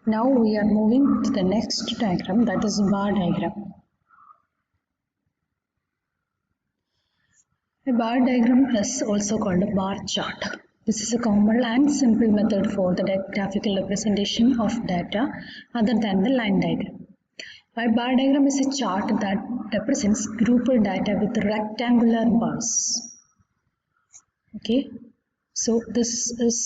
Now we are moving to the next diagram, that is bar diagram. A bar diagram is also called a bar chart. This is a common and simple method for the graphical representation of data other than the line diagram. A bar diagram is a chart that represents grouped data with rectangular bars. Okay, so this is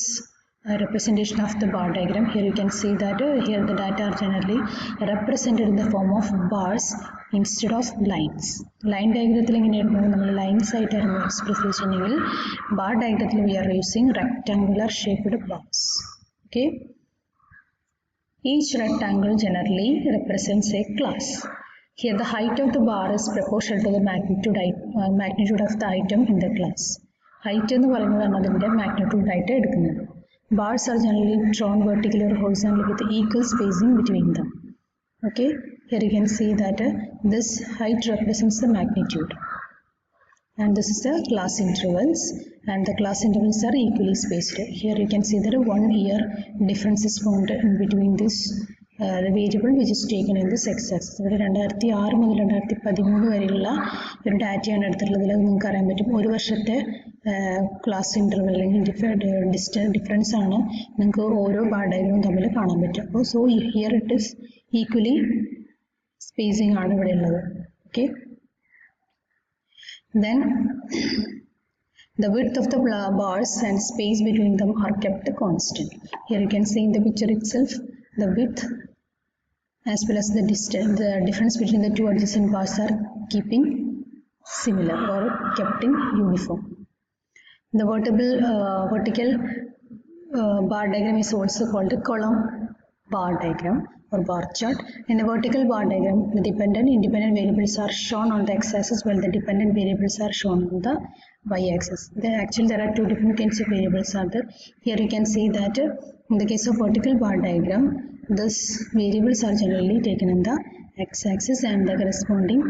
a representation of the bar diagram. Here you can see that here the data are generally represented in the form of bars instead of lines. Line diagram lines express bar diagram we are using rectangular shaped bars. Okay, each rectangle generally represents a class. Here the height of the bar is proportional to the magnitude of the item in the class. Height എന്ന് പറയുന്നതാണ് അതിന്റെ magnitude ആയിട്ട് എടുക്കുന്നത്. Bars are generally drawn vertically or horizontally with equal spacing between them. Okay, here you can see that this height represents the magnitude, and this is the class intervals, and the class intervals are equally spaced. Here you can see that 1 year difference is found in between this the variable which is taken in this x-axis. ഇവിടെ 2006 മുതൽ 2013 വരെയുള്ള ഒരു ഡാറ്റയാണ് എടുത്തിട്ടുള്ളത്. നിങ്ങൾക്ക് അറിയാൻ പറ്റും ഒരു വർഷത്തെ ക്ലാസ് ഇന്റർവൽ അല്ലെങ്കിൽ ഡിഫറൻസ് ആണ് നിങ്ങൾക്ക് ഓരോ ബാർ ഡയഗ്രാമും തമ്മിൽ കാണാൻ പറ്റും. അപ്പോൾ so here it is equally spacing ആണ് ഇവിടെ ഉള്ളത്. Okay, then the width of the bars and space between them are kept constant. Here you can see in the picture itself the width as well as the distance, the difference between the two adjacent bars are keeping similar or kept in uniform. The vertical bar diagram is also called a column bar diagram or bar chart. In a vertical bar diagram, the dependent independent variables are shown on the x-axis while the dependent variables are shown on the y-axis. Actually, there are two different kinds of variables are there. Here you can see that in the case of vertical bar diagram, these variables are generally taken in the x-axis and the corresponding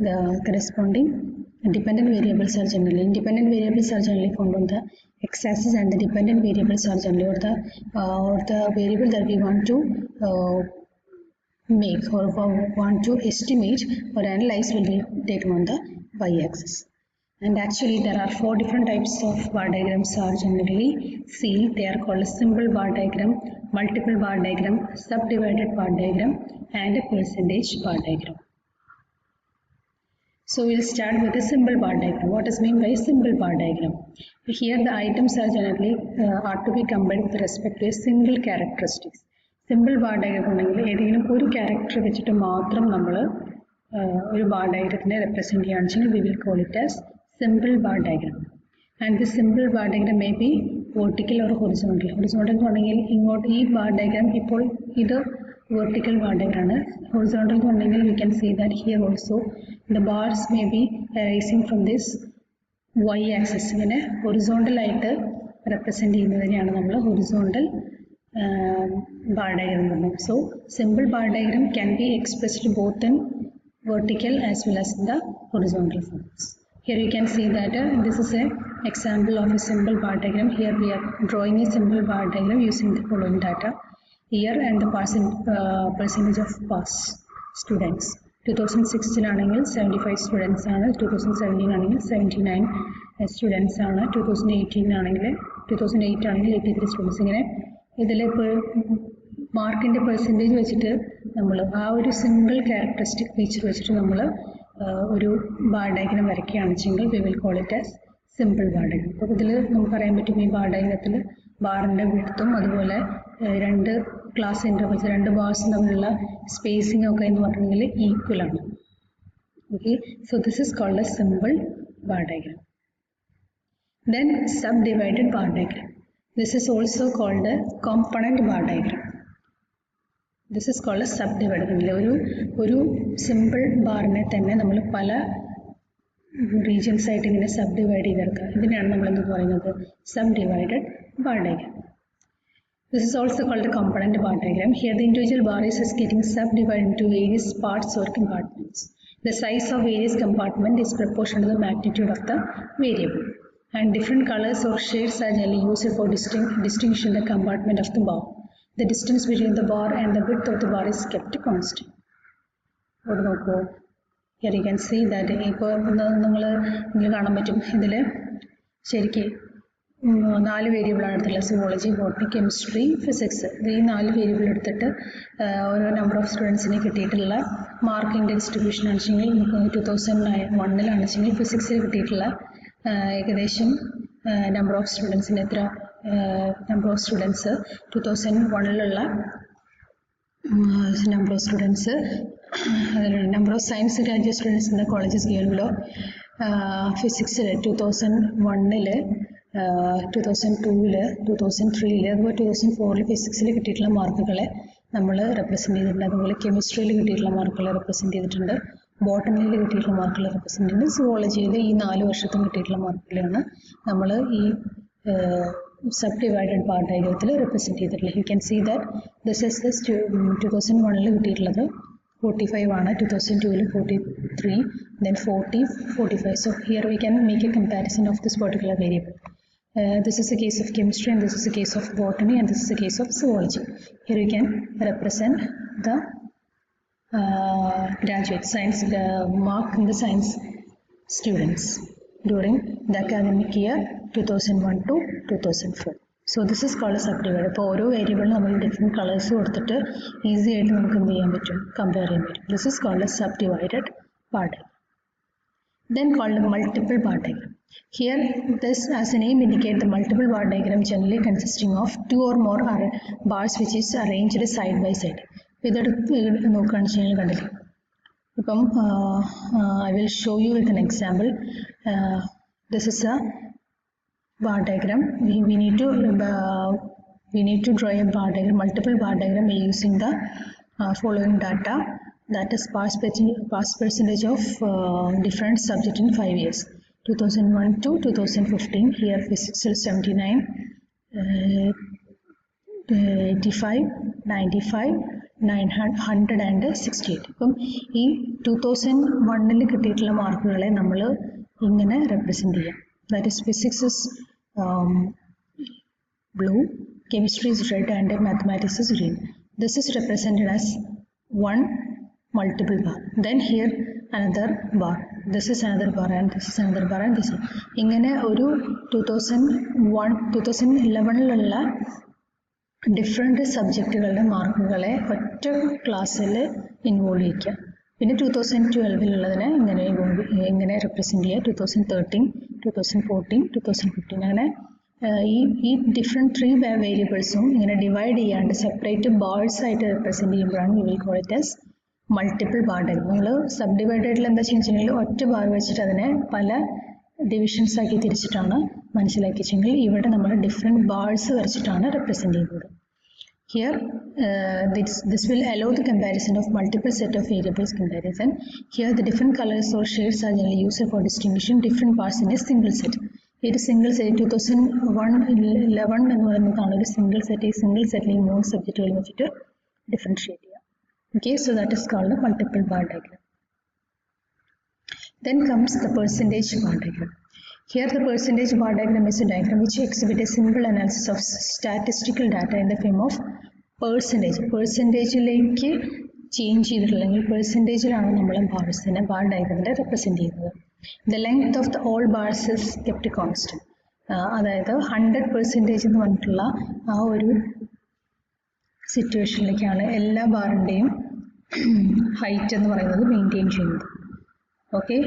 the corresponding independent variables are generally found on the x-axis, and the dependent variables are generally or the variable that we want to make or want to estimate or analyze will be taken on the y-axis. And actually there are 4 different types of bar diagrams are generally seen. They are called a symbol bar diagram, multiple bar diagram, subdivided bar diagram, and a percentage bar diagram. So we'll start with a symbol bar diagram. What is meant by a symbol bar diagram? Here the items are generally are to be combined with respect to a single characteristics. Symbol bar diagram ഉണ്ടെങ്കിൽ ഏതെങ്കിലും ഒരു character വെച്ചിട്ട് മാത്രം നമ്മൾ ഒരു bar ഡയഗ്രത്തിനെ represent ചെയ്യുകയാണെന്ന് we will call it as symbol bar diagram. And this symbol bar diagram may be vertical or horizontal. Horizontal എന്ന് പറഞ്ഞാൽ ഇങ്ങോട്ട് ഈ ബാർ ഡയഗ്രാം ഇപ്പോൾ ഇത് vertical bar diagram ആണ്. Horizontal എന്ന് പറഞ്ഞാൽ we can see that here also the bars may be arising from this y-axis. ഇങ്ങനെ horizontal ആയിട്ട് റെപ്രസെന്റ് ചെയ്യുന്നതിനെയാണ് നമ്മൾ horizontal bar diagram പറയുന്നത്. So symbol bar diagram can be expressed both in vertical as well as in the horizontal forms. Here you can see that this is an example of a symbol bar diagram. Here we are drawing a symbol bar diagram using the following data: year and the percentage of pass students. 2016 ആണെങ്കിൽ 75 students ആണ്, 2017 ആണെങ്കിൽ 79 students ആണ്, 2008 ആണെങ്കിൽ 83 students. ഇങ്ങനെ ഇതിൽ മാർക്കിൻ്റെ percentage വെച്ചിട്ട് നമ്മൾ ആ ഒരു സിംഗിൾ ക്യാരക്ടറിസ്റ്റിക് ഫീച്ചർ വെച്ചിട്ട് നമ്മൾ ഒരു ബാർ ഡയഗ്രം വരയ്ക്കുകയാണെന്നുവെച്ചെങ്കിൽ we will call it as simple bar diagram. അപ്പോൾ ഇതിൽ നമുക്ക് പറയാൻ പറ്റും ഈ ബാർ ഡയഗ്രത്തിൽ ബാറിൻ്റെ വിഡ്ത്തും അതുപോലെ 2 ക്ലാസ് ഇൻ്റർവൽസ് 2 ബാർസും തമ്മിലുള്ള സ്പേസിംഗ് ഒക്കെ എന്ന് പറഞ്ഞെങ്കിൽ ഈക്വൽ ആണ്. Okay, so this is called a simple bar diagram. Then subdivided bar diagram. This is also called a component bar diagram. This is called a subdivided. ഒരു simple ബാറിനെ തന്നെ നമ്മൾ പല regions ആയിട്ട് ഇങ്ങനെ സബ്ഡിവൈഡ് ചെയ്തെടുക്കുക. ഇതിനെയാണ് നമ്മൾ എന്ത് പറയുന്നത്, subdivided bar diagram. This is also called a component bar diagram. Here the individual bar is getting subdivided into various parts or compartments. The size of various compartment is proportional to the magnitude of the variable. and different colors or shades are generally used for distinguishing the compartment of the bar. The distance between the bar and the width of the bar is kept constant. Here you can see that ഇപ്പോൾ നിങ്ങൾ കാണാൻ പറ്റും ഇതിൽ ശരിക്കും 4 വേരിയബിളാണ് എടുത്തിട്ടുള്ളത്. Zoology, botany, chemistry, physics. ഈ 4 variable എടുത്തിട്ട് ഓരോ നമ്പർ ഓഫ് സ്റ്റുഡൻസിന് കിട്ടിയിട്ടുള്ള മാർക്കിൻ്റെ ഡിസ്ട്രിബ്യൂഷൻ ആണെന്നുവെച്ചെങ്കിൽ നമുക്ക് 2001 ഫിസിക്സിൽ കിട്ടിയിട്ടുള്ള ഏകദേശം നമ്പർ ഓഫ് സ്റ്റുഡൻസിന് എത്ര number of students 2001 number of students, number of science graduate students in the colleges given below. Physics 2001 2002 2003 2004 ഫിസിക്സിൽ കിട്ടിയിട്ടുള്ള മാർക്കുകളെ നമ്മൾ റെപ്രസെൻറ്റ് ചെയ്തിട്ടുണ്ട്. അതുപോലെ കെമിസ്ട്രിയിൽ കിട്ടിയിട്ടുള്ള മാർക്കുകളെ റെപ്രസെൻറ്റ് ചെയ്തിട്ടുണ്ട്. ബോട്ടണിയിൽ കിട്ടിയിട്ടുള്ള മാർക്കുകളെ റെപ്രസെൻറ്റ് ചെയ്തിട്ടുണ്ട്. സുവോളജിയിൽ ഈ 4 വർഷത്തും കിട്ടിയിട്ടുള്ള മാർക്കുകളാണ് നമ്മൾ ഈ subdivided bar diagram represent ചെയ്തിട്ടുള്ളത്. You can see that this is this 2001 കിട്ടിയിട്ടുള്ളത് 45 ആണ്, 2002 43, then 40, 45. So here we can make a comparison of this particular variable. This is the case of chemistry, and this is the case of botany, and this is the case of zoology. Here we can represent the graduate science mark in the science students during the academic year 2001 to 2004. So this is called a subdivided. ഇപ്പോൾ ഓരോ വേരിയബിളിൽ നമ്മൾ different colours കൊടുത്തിട്ട് easy ആയിട്ട് നമുക്ക് എന്ത് ചെയ്യാൻ പറ്റും, കമ്പയർ ചെയ്യാൻ പറ്റും. This is called a subdivided bar diagram. Then called a multiple bar diagram. Here this, as the name indicates, the multiple bar diagram generally consisting of 2 or more bars which is arranged side by side. ഇതെടുത്ത് നോക്കുകയാണെന്ന് വെച്ച് കഴിഞ്ഞാൽ കണ്ടില്ലേ, ഇപ്പം I will show you with an example. This is a bar diagram. We need to draw a bar diagram, multiple bar diagram by using the following data. That is pass percentage of different subject in 5 years. 2001 to 2015. Here physics is 79, 85, 95, 900 and 68. അപ്പം ഈ 2001 കിട്ടിയിട്ടുള്ള മാർക്കുകളെ നമ്മൾ ഇങ്ങനെ represent ചെയ്യാം. That is, physics is blue, chemistry is red, and mathematics is green. This is represented as one multiple bar. Then here another bar. This is another bar, and this is another bar, and this is. ഇങ്ങനെ ഒരു 2011 different സബ്ജക്റ്റുകളുടെ മാർക്കുകളെ ഒറ്റ ക്ലാസ്സിൽ involve ചെയ്യിക്കുക. പിന്നെ 2012 ഇങ്ങനെ represent ചെയ്യുക. 2013, 2014, 2015 അങ്ങനെ ഈ ഡിഫറെൻറ്റ് 3 വേരിയബിൾസും ഇങ്ങനെ ഡിവൈഡ് ചെയ്യാണ്ട് സെപ്പറേറ്റ് ബാർസ് ആയിട്ട് റെപ്രസെൻറ്റ് ചെയ്യുമ്പോഴാണ് V will call it as multiple bar diagram. നമ്മൾ സബ് ഡിവൈഡഡിൽ എന്താ വെച്ചിട്ടുണ്ടെങ്കിൽ ഒറ്റ ബാർ വെച്ചിട്ട് അതിനെ പല ഡിവിഷൻസ് ആക്കി തിരിച്ചിട്ടാണ് മനസ്സിലാക്കിച്ചെങ്കിൽ ഇവിടെ നമ്മൾ ഡിഫറെൻറ്റ് ബാർസ് വരച്ചിട്ടാണ് റെപ്രസെൻറ്റ് ചെയ്യുന്നത്. Here this will allow the comparison of multiple set of variables comparison. Here the different colors or shades are generally used for distinguishing different parts in a single set. It is single set 2011 എന്ന് പറയുന്നതാണ് ഒരു single set. ഈ single സെറ്റിൽ ഈ 3 സബ്ജക്റ്റുകൾ വെച്ചിട്ട് differentiate ചെയ്യാം. Okay, so that is called a multiple bar diagram. Then comes the percentage bar diagram. Here the percentage bar diagram is a diagram which exhibits a simple analysis of statistical data in the form of percentage. പെർസെൻറ്റേജിലേക്ക് change ചെയ്തിട്ടുണ്ടെങ്കിൽ പെർസെൻറ്റേജിലാണ് നമ്മൾ ബാർസിനെ bar ഡയഗ്രാമിൽ represent ചെയ്യുന്നത്. The length of the all bars is kept constant. അതായത് 100% എന്ന് പറഞ്ഞിട്ടുള്ള ആ ഒരു സിറ്റുവേഷനിലേക്കാണ് എല്ലാ ബാറിൻ്റെയും ഹൈറ്റ് എന്ന് പറയുന്നത് മെയിൻറ്റെയിൻ ചെയ്യുന്നത്. ഓക്കെ,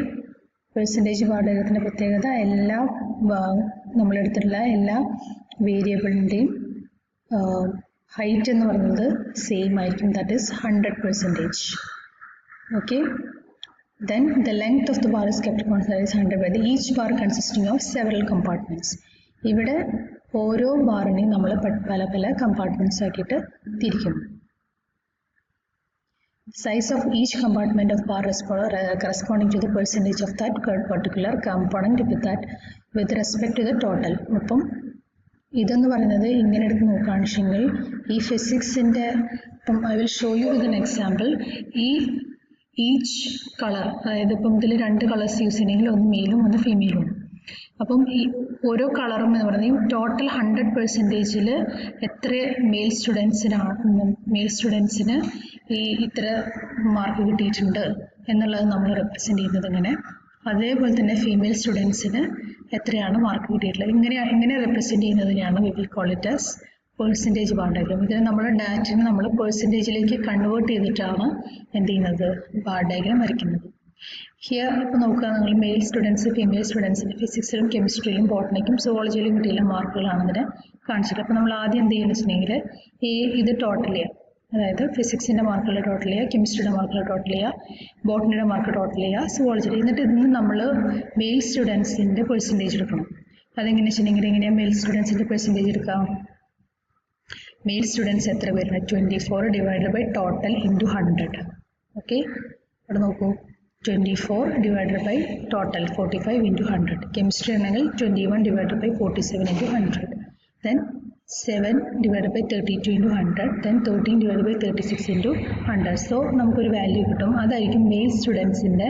പെർസെൻറ്റേജ് ബാർ ഡയഗ്രത്തിൻ്റെ പ്രത്യേകത എല്ലാ നമ്മളെടുത്തിട്ടുള്ള എല്ലാ വേരിയബിളിൻ്റെയും ഹൈറ്റ് എന്ന് പറയുന്നത് സെയിം ആയിരിക്കും. That is 100%. Okay, then the length of the bar is kept constant, is 100 by each bar consisting of several compartments. ഇവിടെ ഓരോ ബാറിനെയും നമ്മൾ പല പല കമ്പാർട്ട്മെൻറ്റ്സ് ആക്കിയിട്ട് തിരിക്കുന്നു. Size of each compartment of bar corresponding to the percentage of that particular component with respect to the total. അപ്പം ഇതെന്ന് പറയുന്നത് ഇങ്ങനെ എടുത്ത് നോക്കുകയാണെന്നുവെച്ചെങ്കിൽ ഈ ഫിസിക്സിൻ്റെ ഇപ്പം I will show you with an example. Each colour, അതായത് ഇപ്പം ഇതിൽ 2 കളേഴ്സ് യൂസ് ചെയ്യണമെങ്കിൽ ഒന്ന് മെയിലും ഒന്ന് ഫീമെയിലും ആണ്. അപ്പം ഈ ഓരോ കളറും എന്ന് പറയുന്നത് ടോട്ടൽ 100%-ൽ എത്ര മെയിൽ സ്റ്റുഡൻസിന് ഈ ഇത്ര മാർക്ക് കിട്ടിയിട്ടുണ്ട് എന്നുള്ളത് നമ്മൾ റെപ്രസെൻറ്റ് ചെയ്യുന്നത് ഇങ്ങനെ. അതേപോലെ തന്നെ ഫീമെയിൽ സ്റ്റുഡൻസിന് എത്രയാണ് മാർക്ക് കിട്ടിയിട്ടുള്ളത്. ഇങ്ങനെ റെപ്രസെൻറ്റ് ചെയ്യുന്നതിനെയാണ് we will call it as percentage bar diagram. ഇതിന് നമ്മുടെ ഡാറ്റനെ നമ്മൾ പെർസെൻറ്റേജിലേക്ക് കൺവേർട്ട് ചെയ്തിട്ടാണ് എന്ത് ചെയ്യുന്നത്, ബാർ ഡയഗ്രാം വരയ്ക്കുന്നത്. ഹിയർ ഇപ്പോൾ നോക്കുക, നിങ്ങൾ മെയിൽ സ്റ്റുഡൻസ് ഫീമെയിൽ സ്റ്റുഡൻസിന് ഫിസിക്സിലും കെമിസ്ട്രിയിലും ബോട്ടണിക്കും സുവോളജിയിലും കിട്ടിയുള്ള മാർക്കുകളാണ് ഇതിനെ കാണിച്ചിട്ട്. അപ്പോൾ നമ്മൾ ആദ്യം എന്ത് ചെയ്യുന്നത് വെച്ചിട്ടുണ്ടെങ്കിൽ ഇത് ടോട്ടൽ ചെയ്യുക. അതായത് ഫിസിക്സിൻ്റെ മാർക്കുകൾ ടോട്ടൽ ചെയ്യുക, കെമിസ്ട്രിയുടെ മാർക്കുകൾ ടോട്ടൽ ചെയ്യുക, ബോട്ടണിയുടെ മാർക്ക് ടോട്ടൽ ചെയ്യുക, സുവോളജി. എന്നിട്ട് ഇതിന് നമ്മൾ മെയിൽ സ്റ്റുഡൻസിൻ്റെ പെർസെൻറ്റേജ് എടുക്കണം. അതെങ്ങനെ വെച്ചിട്ടുണ്ടെങ്കിൽ എങ്ങനെയാണ് മെയിൽ സ്റ്റുഡൻസിൻ്റെ പെർസെൻറ്റേജ് എടുക്കാം? മെയിൽ സ്റ്റുഡൻസ് എത്ര വരുന്നത്? 24 divided by total into 100. Okay, അവിടെ നോക്കൂ, 24 divided by total 45 into 100. Chemistry ആണെങ്കിൽ 21 divided by 47 into 100. Then 7 divided by 32 into 100, then 13 divided by 36 into 100. So നമുക്കൊരു വാല്യൂ കിട്ടും. അതായിരിക്കും മെയിൽ സ്റ്റുഡൻസിൻ്റെ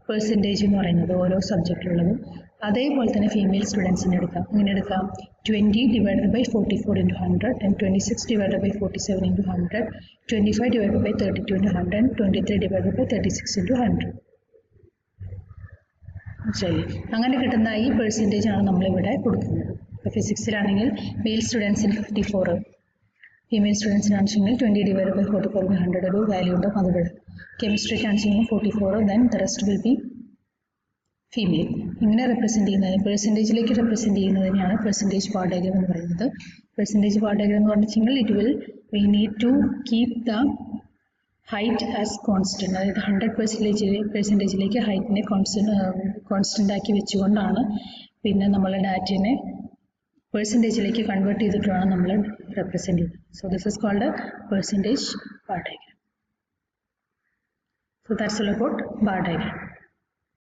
പെർസെൻറ്റേജ് എന്ന് പറയുന്നത് ഓരോ സബ്ജക്റ്റിലുള്ളത്. അതേപോലെ തന്നെ ഫീമെയിൽ സ്റ്റുഡൻസിന് എടുക്കാം. ഇങ്ങനെ എടുക്കാം, 20 divided by 44 into 100, then 26 divided by 47 into 100, 25 divided by 32 into 100, 23 divided by 36 into 100. ശരി, അങ്ങനെ കിട്ടുന്ന ഈ പെർസെൻറ്റേജ് ആണ് നമ്മളിവിടെ കൊടുക്കുന്നത്. ഇപ്പോൾ ഫിസിക്സിലാണെങ്കിൽ മെയിൽ സ്റ്റുഡൻസിന് 54, ഫീമെയിൽ സ്റ്റുഡൻസിനാണെങ്കിൽ 20 ഡിവൈഡ് ബൈ 44 100 ഒരു വാല്യൂ ഉണ്ട്, അത് ഇവിടെ. കെമിസ്ട്രിക്കാണെങ്കിൽ 44, then the rest will be female. ഇങ്ങനെ റെപ്രസെൻറ്റ് ചെയ്യുന്നതിന് പെർസെൻറ്റേജിലേക്ക് റെപ്രസെൻറ്റ് ചെയ്യുന്നതിനെയാണ് പെർസെൻറ്റേജ് ബാർ ഡയഗ്രാം എന്ന് പറയുന്നത്. പെർസെൻറ്റേജ് ബാർ ഡയഗ്രാം എന്ന് പറഞ്ഞിട്ടുണ്ടെങ്കിൽ we need to keep the height as constant. അതായത് 100%-ലേക്ക് ഹൈറ്റിനെ കോൺസ്റ്റൻ്റ് ആക്കി വെച്ചുകൊണ്ടാണ് പിന്നെ നമ്മൾ ഡാറ്റയെ പെർസെൻറ്റേജിലേക്ക് കൺവേർട്ട് ചെയ്തിട്ടാണ് നമ്മൾ റെപ്രസെൻറ്റ് ചെയ്യുന്നത്. So this is called percentage bar diagram. So that's all about bar diagram.